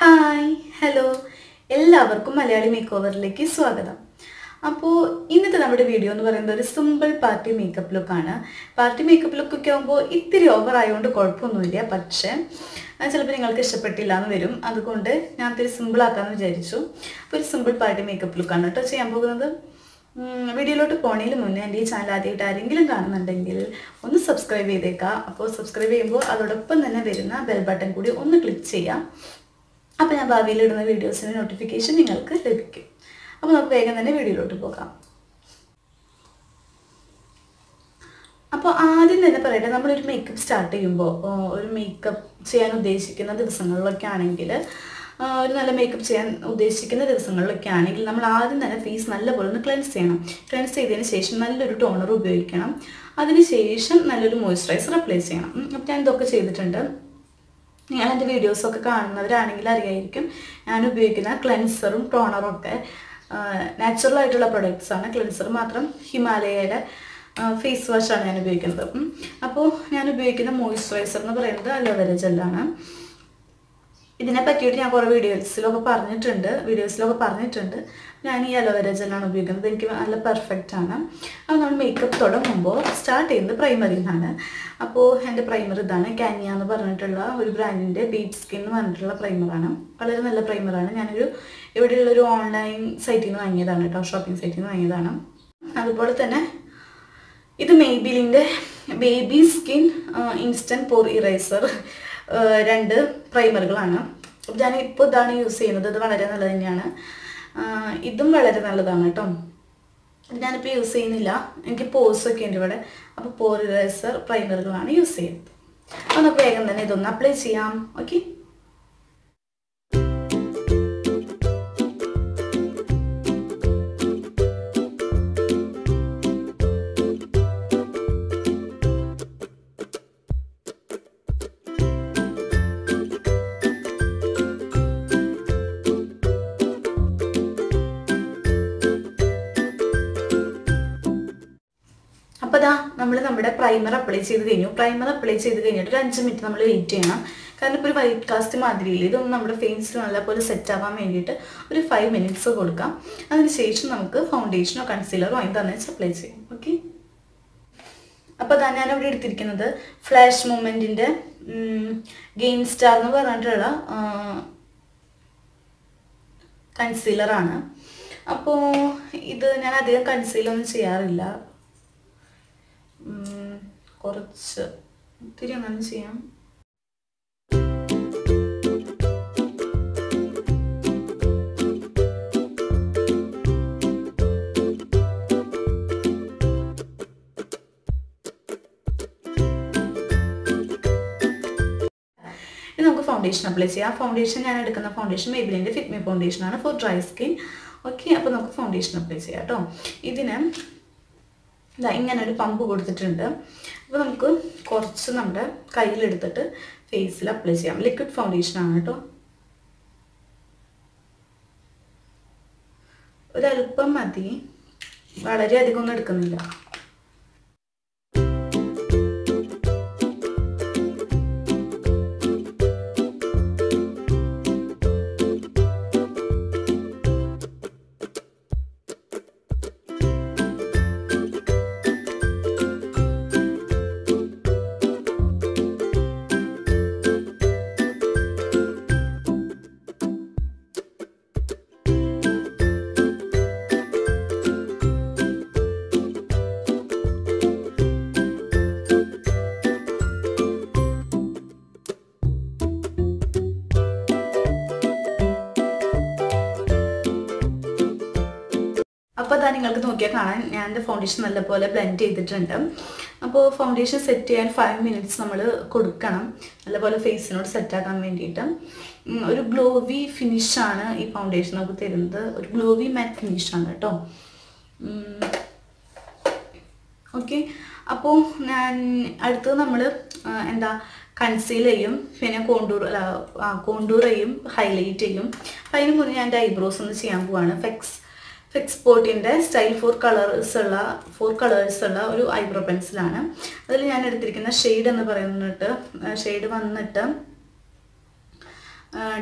Hi hello എല്ലാവർക്കും Malayali make ഓവറിലേക്ക് സ്വാഗതം. അപ്പോൾ ഇന്നത്തെ നമ്മുടെ വീഡിയോ എന്ന് പറയുന്നത് ഒരു സിമ്പിൾ പാർട്ടി മേക്കപ്പ് ലുക്കാണ്. പാർട്ടി മേക്കപ്പ് ലുക്കൊക്കെ ആകുമ്പോൾ ഇത്തിരി ഓവർ ആയതുകൊണ്ട് കുഴപ്പമൊന്നുമില്ല, പക്ഷേ ചിലപ്പോൾ നിങ്ങൾക്ക് ഇഷ്ടപ്പെട്ടില്ല എന്ന് വരും. അതുകൊണ്ട് ഞാൻ ഇത്തിരി സിമ്പിൾ ആക്കാമെന്ന് വിചാരിച്ചു. അപ്പോൾ ഒരു സിമ്പിൾ പാർട്ടി മേക്കപ്പ് ലുക്കാണ് കേട്ടോ ചെയ്യാൻ പോകുന്നത്. വീഡിയോയിലോട്ട് പോണതിന് മുന്നേ എൻ്റെ ഈ ചാനൽ ആദ്യമായിട്ട് ആരെങ്കിലും കാണുന്നുണ്ടെങ്കിൽ ഒന്ന് സബ്സ്ക്രൈബ് ചെയ്തേക്കാം. അപ്പോൾ സബ്സ്ക്രൈബ് ചെയ്യുമ്പോൾ അതോടൊപ്പം തന്നെ വരുന്ന ബെൽ ബട്ടൺ കൂടി ഒന്ന് ക്ലിക്ക് ചെയ്യാം. അപ്പോൾ ഞാൻ ഭാവിയിലിടുന്ന വീഡിയോസിൻ്റെ നോട്ടിഫിക്കേഷൻ നിങ്ങൾക്ക് ലഭിക്കും. അപ്പോൾ നമുക്ക് വേഗം തന്നെ വീഡിയോയിലോട്ട് പോകാം. അപ്പോൾ ആദ്യം തന്നെ പറയട്ടെ, നമ്മളൊരു മേക്കപ്പ് സ്റ്റാർട്ട് ചെയ്യുമ്പോൾ ഒരു മേക്കപ്പ് ചെയ്യാൻ ഉദ്ദേശിക്കുന്ന ദിവസങ്ങളിലൊക്കെ ആണെങ്കിൽ ഒരു നല്ല മേക്കപ്പ് ചെയ്യാൻ ഉദ്ദേശിക്കുന്ന ദിവസങ്ങളിലൊക്കെ ആണെങ്കിൽ നമ്മൾ ആദ്യം തന്നെ ഫേസ് നല്ലപോലെ ഒന്ന് ക്ലെൻസ് ചെയ്യണം. ക്ലെൻസ് ചെയ്തതിന് ശേഷം നല്ലൊരു ടോണർ ഉപയോഗിക്കണം. അതിനുശേഷം നല്ലൊരു മോയ്സ്ചറൈസർ അപ്ലൈ ചെയ്യണം. അപ്പോൾ ഞാൻ ഇതൊക്കെ ചെയ്തിട്ടുണ്ട്. നിങ്ങൾ എൻ്റെ വീഡിയോസൊക്കെ കാണുന്നവരാണെങ്കിൽ അറിയായിരിക്കും ഞാൻ ഉപയോഗിക്കുന്ന ക്ലെൻസറും ടോണറും ഒക്കെ നാച്ചുറൽ ആയിട്ടുള്ള പ്രൊഡക്ട്സാണ്. ക്ലെൻസർ മാത്രം ഹിമാലയയുടെ ഫേസ് വാഷാണ് ഞാൻ ഉപയോഗിക്കുന്നത്. അപ്പോൾ ഞാൻ ഉപയോഗിക്കുന്ന മോയ്സ്ചറൈസർ എന്ന് പറയുന്നത് അലോവേര ജെല്ലാണ്. ഇതിനെ പറ്റിയിട്ട് ഞാൻ കുറേ വീഡിയോസിലൊക്കെ പറഞ്ഞിട്ടുണ്ട്. ഞാൻ ഈ അലോവേര ജെല്ലാണ് ഉപയോഗിക്കുന്നത്. എനിക്ക് നല്ല പെർഫെക്റ്റ് ആണ്. അപ്പോൾ നമ്മൾ മേക്കപ്പ് തുടങ്ങുമ്പോൾ സ്റ്റാർട്ട് ചെയ്യുന്നത് പ്രൈമറിൽ നിന്നാണ്. അപ്പോൾ എൻ്റെ പ്രൈമർ ഇതാണ്. കാനിയ എന്ന് പറഞ്ഞിട്ടുള്ള ഒരു ബ്രാൻഡിൻ്റെ ബീറ്റ് സ്കിൻ എന്ന് പറഞ്ഞിട്ടുള്ള പ്രൈമറാണ്. വളരെ നല്ല പ്രൈമറാണ്. ഞാനൊരു ഇവിടെയുള്ളൊരു ഓൺലൈൻ സൈറ്റിൽ നിന്ന് വാങ്ങിയതാണ് കേട്ടോ, ഷോപ്പിംഗ് സൈറ്റിൽ നിന്ന് വാങ്ങിയതാണ്. അതുപോലെ തന്നെ ഇത് മെയ്ബിലിൻ്റെ ബേബി സ്കിൻ ഇൻസ്റ്റൻറ്റ് പോർ ഇറേസർ, 2 പ്രൈമറുകളാണ്. അപ്പോൾ ഞാനിപ്പോൾ ഇതാണ് യൂസ് ചെയ്യുന്നത്. ഇത് വളരെ നല്ലത് തന്നെയാണ്. ഇതും വളരെ നല്ലതാണ് കേട്ടോ. ഞാനിപ്പോൾ യൂസ് ചെയ്യുന്നില്ല, എനിക്ക് പോഴ്സൊക്കെ ഉണ്ട് ഇവിടെ. അപ്പോൾ പോർ ഇറേസർ പ്രൈമറുകളാണ് യൂസ് ചെയ്യുന്നത്. അപ്പോൾ നമുക്ക് വേഗം തന്നെ ഇതൊന്ന് അപ്ലൈ ചെയ്യാം. ഓക്കെ, അപ്പോൾ അതാ നമ്മൾ നമ്മുടെ പ്രൈമർ അപ്ലൈ ചെയ്ത് കഴിഞ്ഞു. പ്രൈമർ അപ്ലൈ ചെയ്ത് കഴിഞ്ഞിട്ട് ഒരു 5 മിനിറ്റ് നമ്മൾ വെയിറ്റ് ചെയ്യണം. കാരണം ഇപ്പോൾ ഒരു വൈറ്റ് കാസ്റ്റ് മാതിരിയില്ല, ഇതൊന്നും നമ്മുടെ ഫേസിൽ നല്ലപോലെ സെറ്റ് ആവാൻ വേണ്ടിയിട്ട് ഒരു 5 മിനിറ്റ്സ് കൊടുക്കാം. അതിനുശേഷം നമുക്ക് ഫൗണ്ടേഷനോ കൺസീലറോ എന്താണെന്ന് വെച്ച് അപ്ലൈ ചെയ്യാം. ഓക്കെ, അപ്പോൾ അതാ ഞാനിവിടെ എടുത്തിരിക്കുന്നത് ഫ്ലാഷ് മൂമെൻറ്റിൻ്റെ ഗെയിം സ്റ്റാർ എന്ന് പറഞ്ഞിട്ടുള്ള കൺസീലറാണ്. അപ്പോൾ ഇത് ഞാൻ അധികം കൺസീലൊന്നും ചെയ്യാറില്ല, കുറച്ച് ഒത്തിരി അങ്ങനെ ചെയ്യാം. ഇനി നമുക്ക് ഫൗണ്ടേഷൻ അപ്ലൈ ചെയ്യാം. ഫൗണ്ടേഷൻ ഞാൻ എടുക്കുന്ന ഫൗണ്ടേഷൻ മെയ്ബിലിൻ്റെ ഫിറ്റ് മി ഫൗണ്ടേഷനാണ് ഫോർ ഡ്രൈ സ്കിൻ. ഓക്കെ, അപ്പോൾ നമുക്ക് ഫൗണ്ടേഷൻ അപ്ലൈ ചെയ്യാം കേട്ടോ. ഇതിന് ഇങ്ങനെ ഒരു പമ്പ് കൊടുത്തിട്ടുണ്ട്. അപ്പോൾ നമുക്ക് കുറച്ച് നമ്മുടെ കയ്യിലെടുത്തിട്ട് ഫേസിൽ അപ്ലൈ ചെയ്യാം. ലിക്വിഡ് ഫൗണ്ടേഷനാണ് കേട്ടോ. ഒരല്പം മതി, വളരെ അധികം ഒന്നും എടുക്കുന്നില്ല. അപ്പോൾ അതാ നിങ്ങൾക്ക് നോക്കിയാൽ കാണാൻ ഞാൻ എൻ്റെ ഫൗണ്ടേഷൻ നല്ലപോലെ ബ്ലെൻഡ് ചെയ്തിട്ടുണ്ട്. അപ്പോൾ ഫൗണ്ടേഷൻ സെറ്റ് ചെയ്യാൻ 5 മിനിറ്റ്സ് നമ്മൾ കൊടുക്കണം, നല്ലപോലെ ഫേസിനോട് സെറ്റാക്കാൻ വേണ്ടിയിട്ട്. ഒരു ഗ്ലോവി ഫിനിഷാണ് ഈ ഫൗണ്ടേഷൻ നമുക്ക് തരുന്നത്. ഒരു ഗ്ലോവി മാറ്റ് ഫിനിഷാണ് കേട്ടോ. ഓക്കെ, അപ്പോൾ ഞാൻ അടുത്തത് നമ്മൾ കൺസീൽ ചെയ്യും, പിന്നെ കോണ്ടൂർ ചെയ്യും, ഹൈലൈറ്റ് ചെയ്യും. അപ്പോൾ അതിന് മുന്നേ ഞാൻ എൻ്റെ ഐബ്രോസ് ഒന്ന് ചെയ്യാൻ പോവാണ്. ഫിക്സ് പോർട്ടിൻ്റെ സ്റ്റൈൽ 4 കളേഴ്സ് ഉള്ള ഒരു ഐബ്രോ പെൻസിലാണ്. അതിൽ ഞാൻ എടുത്തിരിക്കുന്ന ഷെയ്ഡ് എന്ന് പറയുന്നത് ഷെയ്ഡ് വന്നിട്ട്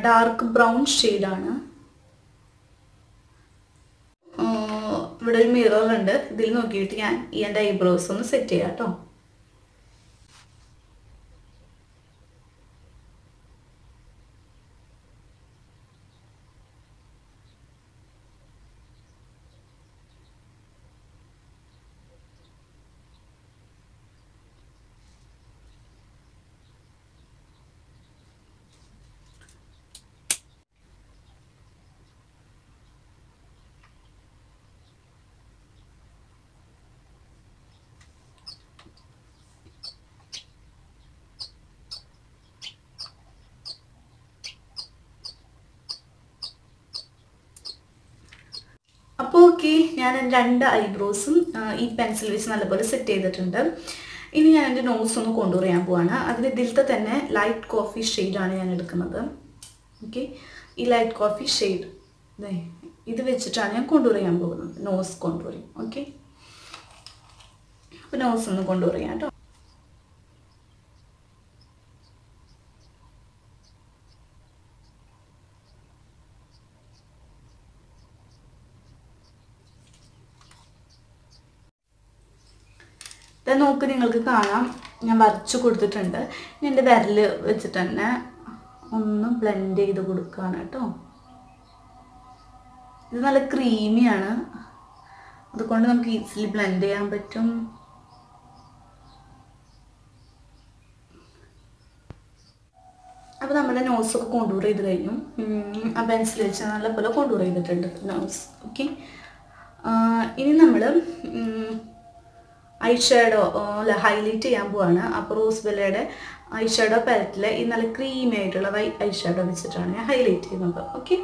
ഡാർക്ക് ബ്രൗൺ ഷെയ്ഡാണ്. ഇവിടെ ഒരു മിറർ ഉണ്ട്, ഇതിൽ നോക്കിയിട്ട് ഞാൻ ഈ എൻ്റെ ഐബ്രോസ് ഒന്ന് സെറ്റ് ചെയ്യാം കേട്ടോ. അപ്പോൾ ഓക്കെ, ഞാൻ എൻ്റെ 2 ഐബ്രോസും ഈ പെൻസിൽ വെച്ച് നല്ലപോലെ സെറ്റ് ചെയ്തിട്ടുണ്ട്. ഇനി ഞാൻ എൻ്റെ നോസ് ഒന്ന് കോണ്ടൂർ ചെയ്യാൻ പോവാണ്. അതിൽ ഇതിലത്തെ തന്നെ ലൈറ്റ് കോഫി ഷെയ്ഡാണ് ഞാൻ എടുക്കുന്നത്. ഓക്കെ, ഈ ലൈറ്റ് കോഫി ഷെയ്ഡ് ഇത് വെച്ചിട്ടാണ് ഞാൻ കോണ്ടൂർ ചെയ്യാൻ പോകുന്നത്, നോസ് കോണ്ടൂറിങ്. ഓക്കെ, അപ്പോൾ നോസ് ഒന്ന് കോണ്ടൂർ ചെയ്യാം കേട്ടോ. നോക്ക്, നിങ്ങൾക്ക് കാണാം ഞാൻ വരച്ചു കൊടുത്തിട്ടുണ്ട്. ഇനി എൻ്റെ വിരൽ വെച്ചിട്ട് തന്നെ ഒന്ന് ബ്ലെൻഡ് ചെയ്ത് കൊടുക്കുകയാണ് കേട്ടോ. ഇത് നല്ല ക്രീമിയാണ്, അതുകൊണ്ട് നമുക്ക് ഈസിലി ബ്ലെൻഡ് ചെയ്യാൻ പറ്റും. അപ്പോൾ നമ്മുടെ നോസൊക്കെ കോണ്ടൂർ ചെയ്ത് കഴിഞ്ഞു. ആ പെൻസിൽ വെച്ച് നല്ലപോലെ കോണ്ടൂർ ചെയ്തിട്ടുണ്ട് നോസ്. ഓക്കെ, ഇനി നമ്മൾ ഐ ഷാഡോ ഹൈലൈറ്റ് ചെയ്യാൻ പോവാണ്. അപ്പോൾ റോസ് ബെല്ലയുടെ ഐ ഷാഡോ പാലറ്റിൽ ഈ നല്ല ക്രീമി ആയിട്ടുള്ള ഐ ഷാഡോ വെച്ചിട്ടാണ് ഞാൻ ഹൈലൈറ്റ് ചെയ്യുന്നത്. ഓക്കെ,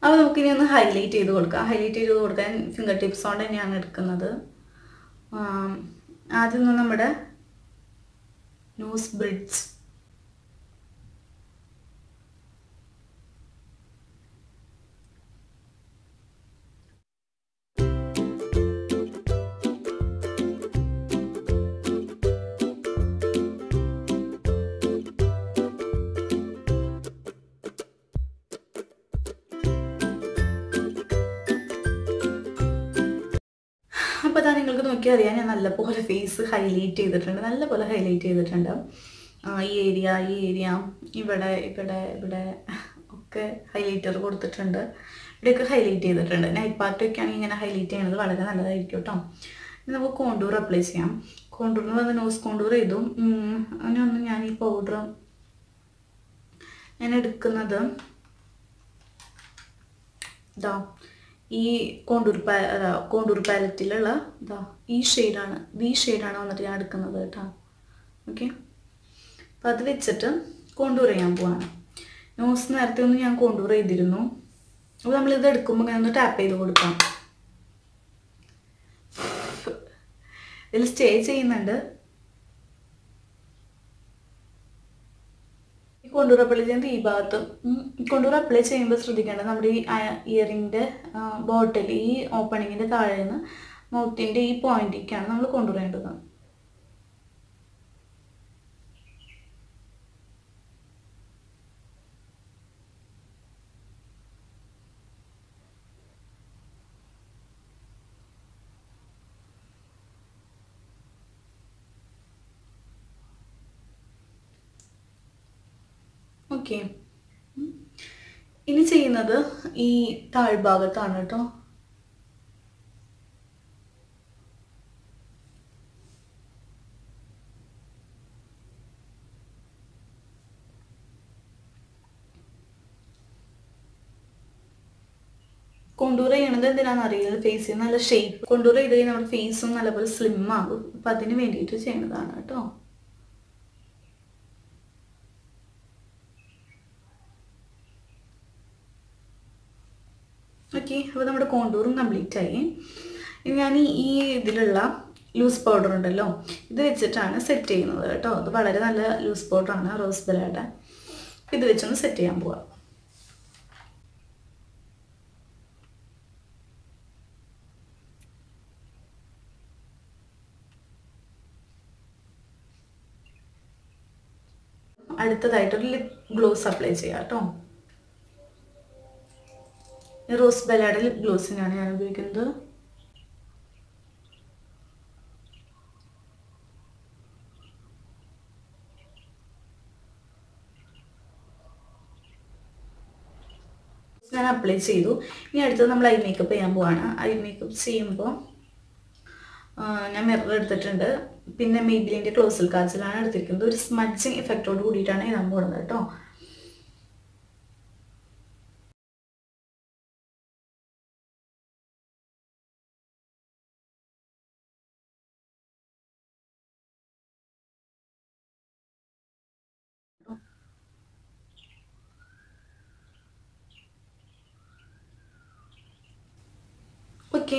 അപ്പോൾ നമുക്കിനി ഒന്ന് ഹൈലൈറ്റ് ചെയ്ത് കൊടുക്കാം. ഹൈലൈറ്റ് ചെയ്ത് കൊടുക്കാൻ ഫിംഗർ ടിപ്സ് കൊണ്ട് തന്നെയാണ് എടുക്കുന്നത്. ആദ്യം നമ്മുടെ നോസ് ബ്രിഡ്ജ്, അപ്പോൾ അതാ നിങ്ങൾക്ക് നോക്കിയാൽ അറിയാം ഞാൻ നല്ലപോലെ ഫേസ് ഹൈലൈറ്റ് ചെയ്തിട്ടുണ്ട്, നല്ലപോലെ ഹൈലൈറ്റ് ചെയ്തിട്ടുണ്ട്. ഈ ഏരിയ ഇവിടെ ഇവിടെ ഇവിടെ ഒക്കെ ഹൈലൈറ്റർ കൊടുത്തിട്ടുണ്ട്, ഇവിടെയൊക്കെ ഹൈലൈറ്റ് ചെയ്തിട്ടുണ്ട്. നൈറ്റ് പാർട്ടൊക്കെ ആണെങ്കിൽ ഇങ്ങനെ ഹൈലൈറ്റ് ചെയ്യുന്നത് വളരെ നല്ലതായിരിക്കും കേട്ടോ. ഇനി നമുക്ക് കോണ്ടൂർ അപ്ലൈ ചെയ്യാം. കോണ്ടൂറിന് വന്ന് നോസ് കോണ്ടൂർ ചെയ്തു. അതിനൊന്ന് ഞാൻ ഈ പൗഡർ ഞാൻ എടുക്കുന്നത് ഇതാ ഈ കോണ്ടൂർ പാലറ്റിലുള്ള ഇതാ ഈ ഷെയ്ഡാണ് വന്നിട്ട് ഞാൻ എടുക്കുന്നത് കേട്ടോ. ഓക്കെ, അപ്പോൾ അത് വെച്ചിട്ട് കോണ്ടൂർ ചെയ്യാൻ പോവാണ്. നോസ് നേരത്തെ ഒന്ന് ഞാൻ കോണ്ടൂർ ചെയ്തിരുന്നു. അപ്പോൾ നമ്മളിത് എടുക്കുമ്പോൾ ഇങ്ങനെ ഒന്ന് ടാപ്പ് ചെയ്ത് കൊടുക്കാം. ഇതിൽ സ്റ്റേ ചെയ്യുന്നുണ്ട്. ഈ കോണ്ടൂർ അപ്ലൈ ചെയ്യുന്നത് ഈ ഭാഗത്ത്. കോണ്ടൂർ അപ്ലൈ ചെയ്യുമ്പോൾ ശ്രദ്ധിക്കേണ്ടത് നമ്മുടെ ഈ ഇയറിങ്ങിൻ്റെ ബോട്ടിൽ ഈ ഓപ്പണിങ്ങിൻ്റെ താഴെ നിന്ന് മൗത്തിൻ്റെ ഈ പോയിന്റിലേക്കാണ് നമ്മൾ കോണ്ടൂർ ചെയ്യേണ്ടത്. ഓക്കെ, ഇനി ചെയ്യുന്നത് ഈ താഴ്ഭാഗത്താണ് കേട്ടോ. കോണ്ടൂർ ചെയ്യണത് എന്തിനാണെന്ന് അറിയില്ല, ഫേസിന് നല്ല ഷേപ്പ്. കോണ്ടൂർ ചെയ്ത് കഴിഞ്ഞാൽ നമ്മുടെ ഫേസും നല്ലപോലെ സ്ലിം ആകും. അപ്പം അതിന് വേണ്ടിയിട്ട് ചെയ്യണതാണ് കേട്ടോ. ഓക്കെ, അപ്പോൾ നമ്മുടെ കോണ്ടൂറും കംപ്ലീറ്റ് ആയി. ഞാൻ ഈ ഇതിലുള്ള ലൂസ് പൗഡർ ഉണ്ടല്ലോ, ഇത് വെച്ചിട്ടാണ് സെറ്റ് ചെയ്യുന്നത് കേട്ടോ. അത് വളരെ നല്ല ലൂസ് പൗഡറാണ് റോസ് ബെല്ലയുടെ. ഇത് വെച്ചൊന്ന് സെറ്റ് ചെയ്യാൻ പോവാം. അടുത്തതായിട്ടൊരു ലിപ് ഗ്ലോസ് അപ്ലൈ ചെയ്യാം കേട്ടോ. റോസ് ബെല്ലയുടെ ലിപ് ഗ്ലോസിനാണ് ഞാൻ ഉപയോഗിക്കുന്നത്. ഞാൻ അപ്ലൈ ചെയ്തു. ഇനി അടുത്തത് നമ്മൾ ഐ മേക്കപ്പ് ചെയ്യാൻ പോവാണ്. ഐ മേക്കപ്പ് ചെയ്യുമ്പോൾ ഞാൻ മിറർ എടുത്തിട്ടുണ്ട്. പിന്നെ മെയ്ബിലിൻ്റെ ക്ലോസൽ കാജലാണ് എടുത്തിരിക്കുന്നത്. ഒരു സ്മഡ്ജിങ് എഫക്റ്റോട് കൂടിയിട്ടാണ് ഇടാൻ പോകുന്നത് കേട്ടോ. ഓക്കെ,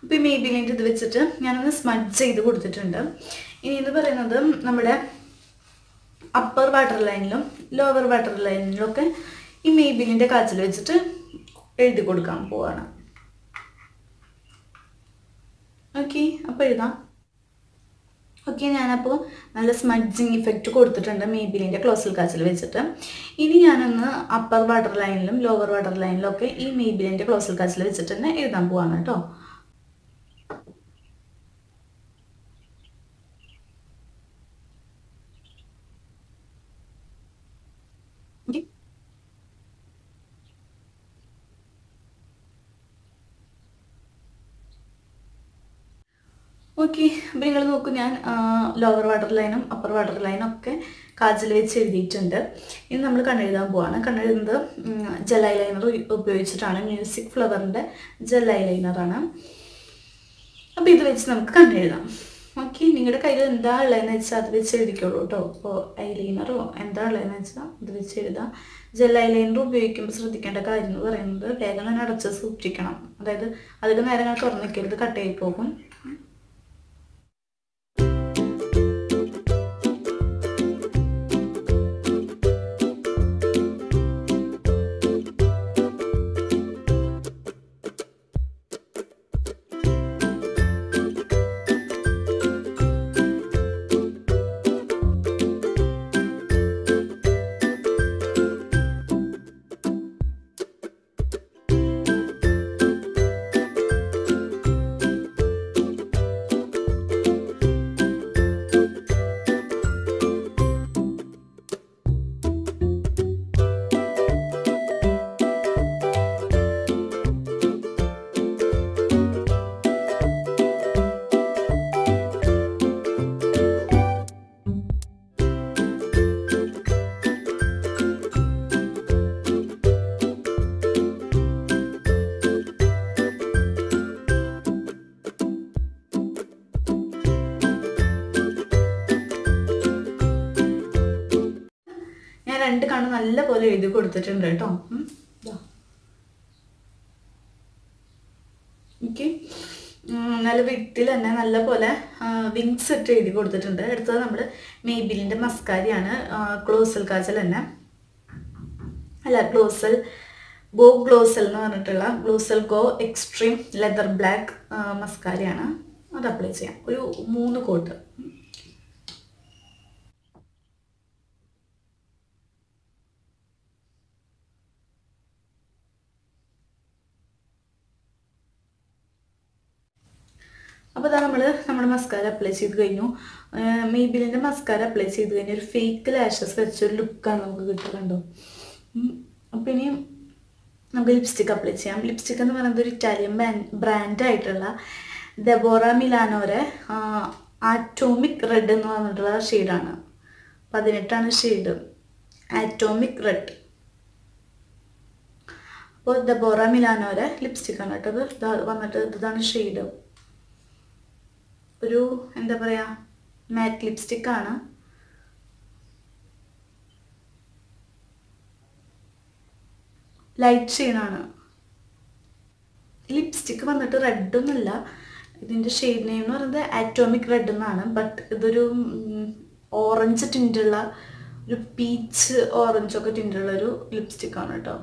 അപ്പോൾ ഈ മെയ്ബിലിൻ്റെ ഇത് വെച്ചിട്ട് ഞാനൊന്ന് സ്മഡ്ജ് ചെയ്ത് കൊടുത്തിട്ടുണ്ട്. ഇനി എന്ന് പറയുന്നത് നമ്മുടെ അപ്പർ വാട്ടർ ലൈനിലും ലോവർ വാട്ടർ ലൈനിലും ഒക്കെ ഈ മെയ്ബിലിൻ്റെ കാച്ചിൽ വെച്ചിട്ട് എഴുതി കൊടുക്കാൻ പോവാണ്. ഓക്കെ, അപ്പോൾ എഴുതാം. ഓക്കെ, ഞാനപ്പോൾ നല്ല സ്മഡ്ജിങ് ഇഫക്റ്റ് കൊടുത്തിട്ടുണ്ട് മെയ്ബിലിൻ്റെ ക്ലോസൽ കാച്ചിൽ വെച്ചിട്ട്. ഇനി ഞാനൊന്ന് അപ്പർ വാട്ടർ ലൈനിലും ലോവർ വാട്ടർ ലൈനിലും ഒക്കെ ഈ മെയ്ബിലിൻ്റെ ക്ലോസൽ കാച്ചിൽ വെച്ചിട്ട് തന്നെ എഴുതാൻ പോവാണ് കേട്ടോ. ഓക്കെ, അപ്പോൾ നിങ്ങൾ നോക്കൂ, ഞാൻ ലോവർ വാട്ടർ ലൈനും അപ്പർ വാട്ടർ ലൈനും ഒക്കെ കാജൽ വെച്ച് എഴുതിയിട്ടുണ്ട്. ഇനി നമ്മൾ കണ്ണെഴുതാൻ പോവാണ്. കണ്ണെഴുതുന്നത് ജെൽ ഐലൈനർ ഉപയോഗിച്ചിട്ടാണ്. മ്യൂസിക് ഫ്ലവറിൻ്റെ ജെൽ ഐലൈനറാണ്. അപ്പോൾ ഇത് വെച്ച് നമുക്ക് കണ്ണെഴുതാം. ഓക്കെ, നിങ്ങളുടെ കയ്യിൽ എന്താ ഉള്ളതെന്ന് വെച്ചാൽ അത് വെച്ച് എഴുതിക്കോളൂ കേട്ടോ. അപ്പോൾ ഐലൈനറോ എന്താ ഉള്ളതെന്ന് വെച്ചാൽ അത് വെച്ച് എഴുതാം. ജെൽ ഐലൈനർ ഉപയോഗിക്കുമ്പോൾ ശ്രദ്ധിക്കേണ്ട കാര്യം എന്ന് പറയുന്നത് വേഗം തന്നെ അടച്ച് സൂക്ഷിക്കണം. അതായത് അധികം നേരം തുറന്നു വയ്ക്കരുത്, കട്ടയായി പോകും. രണ്ട് കണ്ണ് നല്ല പോലെ എഴുതി കൊടുത്തിട്ടുണ്ട് കേട്ടോ. ഓക്കെ, നല്ല വിട്ടിൽ തന്നെ നല്ല പോലെ വിങ്സ് ഇട്ട് എഴുതി കൊടുത്തിട്ടുണ്ട്. അടുത്തത് നമ്മൾ മെയ്ബിലിൻ്റെ മസ്കാരിയാണ്. ഗ്ലോസൽ കാജൽ തന്നെ അല്ല, ഗ്ലോസൽ എന്ന് പറഞ്ഞിട്ടുള്ള ഗ്ലോസൽ ഗോ എക്സ്ട്രീം ലെതർ ബ്ലാക്ക് മസ്കാരിയാണ്. അത് അപ്ലൈ ചെയ്യാം, ഒരു 3 കോട്ട്. അപ്പോൾ അതാ നമ്മുടെ മസ്കാര അപ്ലൈ ചെയ്ത് കഴിഞ്ഞു. മെയ്ബിലിൻ്റെ മസ്കാര അപ്ലൈ ചെയ്ത് കഴിഞ്ഞാൽ ഒരു ഫേക്ക് ലാഷസ് വെച്ചൊരു ലുക്കാണ് നമുക്ക് കിട്ടുന്നുണ്ടോ. അപ്പോൾ ഇനി നമുക്ക് ലിപ്സ്റ്റിക്ക് അപ്ലൈ ചെയ്യാം. ലിപ്സ്റ്റിക്ക് എന്ന് പറയുന്നത് ഒരു ഇറ്റാലിയൻ ബ്രാൻഡായിട്ടുള്ള ഡെബോറ മിലാനോരെ ആറ്റോമിക് റെഡ് എന്ന് പറഞ്ഞിട്ടുള്ള ഷെയ്ഡാണ്. 18 ഷെയ്ഡ് ആറ്റോമിക് റെഡ്. അപ്പോൾ ഡെബോറ മിലാനോരെ ലിപ്സ്റ്റിക്കാണ് കേട്ടത്. വന്നിട്ട് ഇതാണ് ഷെയ്ഡ്. ഒരു എന്താ പറയുക, മാറ്റ് ലിപ്സ്റ്റിക്കാണ്. ലൈറ്റ് ഷെയ്ഡാണ്. ലിപ്സ്റ്റിക്ക് വന്നിട്ട് റെഡൊന്നുമല്ല, ഇതിൻ്റെ ഷെയ്ഡ് നെയിം എന്ന് പറയുന്നത് ആറ്റോമിക് റെഡ് എന്നാണ്. ബട്ട് ഇതൊരു ഓറഞ്ച് ടിൻ്റുള്ള, ഒരു പീച്ച് ഓറഞ്ചൊക്കെ ടിൻ്റുള്ള ഒരു ലിപ്സ്റ്റിക്കാണ് കേട്ടോ.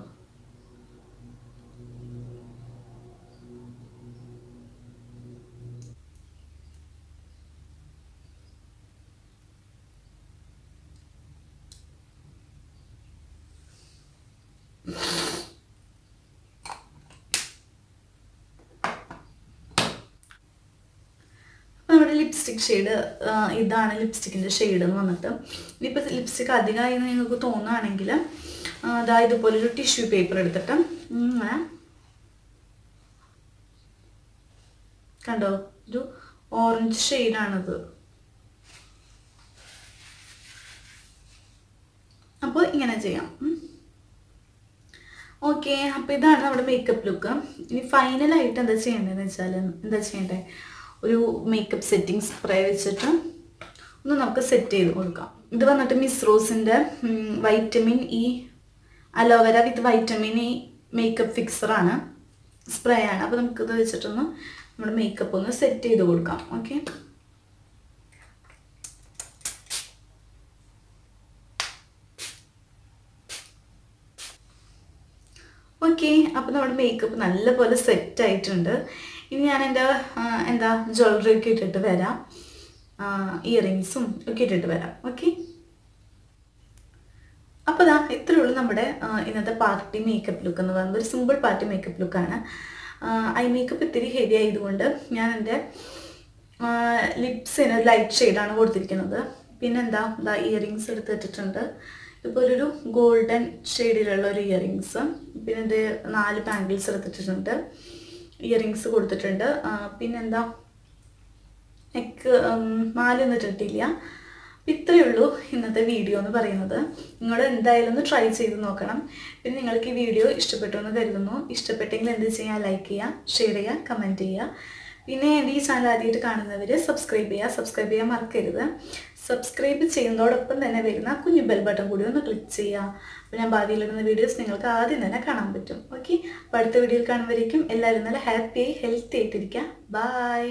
ലിപ്സ്റ്റിക് ഷെയ്ഡ് ഇതാണ് ലിപ്സ്റ്റിക്കിൻ്റെ ഷെയ്ഡ് എന്ന് വന്നിട്ട്. ഇനിയിപ്പോൾ ലിപ്സ്റ്റിക്ക് അധികമായി എന്ന് നിങ്ങൾക്ക് തോന്നുകയാണെങ്കിൽ അതായത് ഇതുപോലൊരു ടിഷ്യൂ പേപ്പർ എടുത്തിട്ട് ഇങ്ങനെ കണ്ടോ, ഒരു ഓറഞ്ച് ഷെയ്ഡാണിത്. അപ്പോൾ ഇങ്ങനെ ചെയ്യാം. ഓക്കെ, അപ്പോൾ ഇതാണ് നമ്മുടെ മേക്കപ്പ് ലുക്ക്. ഇനി ഫൈനലായിട്ട് എന്താ ചെയ്യേണ്ടതെന്ന് വെച്ചാൽ ഒരു മേക്കപ്പ് സെറ്റിംഗ് സ്പ്രേ വെച്ചിട്ട് ഒന്ന് നമുക്ക് സെറ്റ് ചെയ്ത് കൊടുക്കാം. ഇത് വന്നിട്ട് മിസ് റോസിൻ്റെ vitamin E aloe vera with vitamin E makeup ഫിക്സറാണ്, സ്പ്രേ ആണ്. അപ്പോൾ നമുക്കിത് വെച്ചിട്ടൊന്ന് നമ്മുടെ മേക്കപ്പ് ഒന്ന് സെറ്റ് ചെയ്ത് കൊടുക്കാം. ഓക്കെ, ഓക്കെ, അപ്പോൾ നമ്മുടെ മേക്കപ്പ് നല്ലപോലെ സെറ്റ് ആയിട്ടുണ്ട്. ഇനി ഞാൻ എൻ്റെ ജ്വല്ലറി ഒക്കെ ഇട്ടിട്ട് വരാം, ഇയറിങ്സും ഒക്കെ ഇട്ടിട്ട് വരാം. ഓക്കെ, അപ്പോൾ ഇത്രയേ ഉള്ളൂ നമ്മുടെ ഇന്നത്തെ പാർട്ടി മേക്കപ്പ് ലുക്ക് എന്ന് പറയുന്നത്. ഒരു സിമ്പിൾ പാർട്ടി മേക്കപ്പ് ലുക്കാണ്. ഐ മേക്കപ്പ് ഇത്തിരി ഹെവി ആയതുകൊണ്ട് ഞാൻ എൻ്റെ ലിപ്സിന് ഒരു ലൈറ്റ് ഷെയ്ഡാണ് കൊടുത്തിരിക്കുന്നത്. പിന്നെന്താ ഇയറിങ്സ് എടുത്തിട്ടുണ്ട്. ഇപ്പോൾ ഒരു ഗോൾഡൻ ഷെയ്ഡിലുള്ള ഒരു ഇയറിങ്സ്, പിന്നെ ഇത് 4 ബാംഗിൾസ് എടുത്തിട്ടുണ്ട്, ഇയറിങ്സ് കൊടുത്തിട്ടുണ്ട്. പിന്നെന്താ നെക്ക് മാലയൊന്നും ഇട്ടിട്ടില്ല. ഇത്രയേ ഉള്ളൂ ഇന്നത്തെ വീഡിയോ എന്ന് പറയുന്നത്. നിങ്ങൾ എന്തായാലും ഒന്ന് ട്രൈ ചെയ്ത് നോക്കണം. പിന്നെ നിങ്ങൾക്ക് ഈ വീഡിയോ ഇഷ്ടപ്പെട്ടു എന്ന് കരുതുന്നു. ഇഷ്ടപ്പെട്ടെങ്കിൽ എന്ത് ചെയ്യുക, ലൈക്ക് ചെയ്യുക, ഷെയർ ചെയ്യുക, കമൻറ്റ് ചെയ്യുക. പിന്നെ എൻ്റെ ഈ ചാനൽ ആദ്യമായിട്ട് കാണുന്നവർ സബ്സ്ക്രൈബ് ചെയ്യാൻ മറക്കരുത്. സബ്സ്ക്രൈബ് ചെയ്യുന്നതോടൊപ്പം തന്നെ വരുന്ന കുഞ്ഞു ബെൽ ബട്ടൺ കൂടി ഒന്ന് ക്ലിക്ക് ചെയ്യുക. അപ്പോൾ ഞാൻ ഭാവിയിലിടുന്ന വീഡിയോസ് നിങ്ങൾക്ക് ആദ്യം തന്നെ കാണാൻ പറ്റും. ഓക്കെ, അപ്പോൾ അടുത്ത വീഡിയോയിൽ കാണുമ്പോഴേക്കും എല്ലാവരും നല്ല ഹാപ്പിയായി ഹെൽത്തി ആയിട്ടിരിക്കുക. ബൈ.